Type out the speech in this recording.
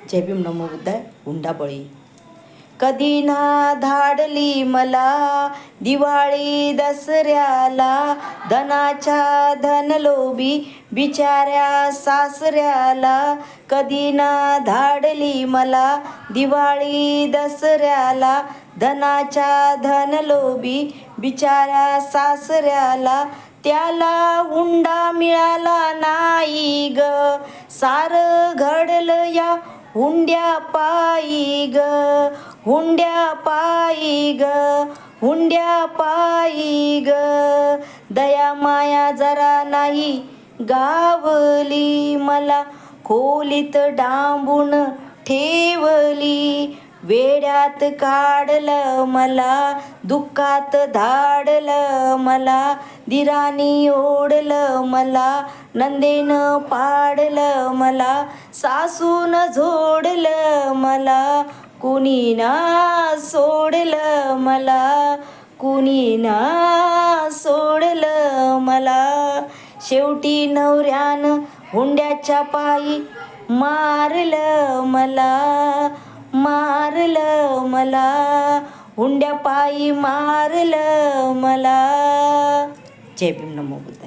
जय भीम नमो बुद्धाय. हुंडाबळी. कधी ना धाडली मला दिवाळी दसऱ्याला, धनाच्या धनलोभी बिचाऱ्या सासऱ्याला. कधी ना धाडली मला दिवाळी दसऱ्याला, धनाच्या धनलोभी बिचाऱ्या सासऱ्याला. त्याला हुंडा मिळाला नाही ग, सार घडलं या हुंड्या पायी ग, हुंड्या पायी ग, हुंड्या पायी ग. दया माया जरा नाही गावली मला, खोलीत डांबून ठेवली. वेड्यात काढलं मला, दुःखात धाडलं मला. दिरानी ओढलं मला, नंदेनं पाडलं मला. सासून झोडलं मला, कुणी ना सोडलं मला, कुणी ना सोडलं मला. शेवटी नवऱ्यानं हुंड्याच्या पायी मारलं मला, मारलं मला. हुंड्या पायी मारलं मला. जय भीम नमो बुद्धाय.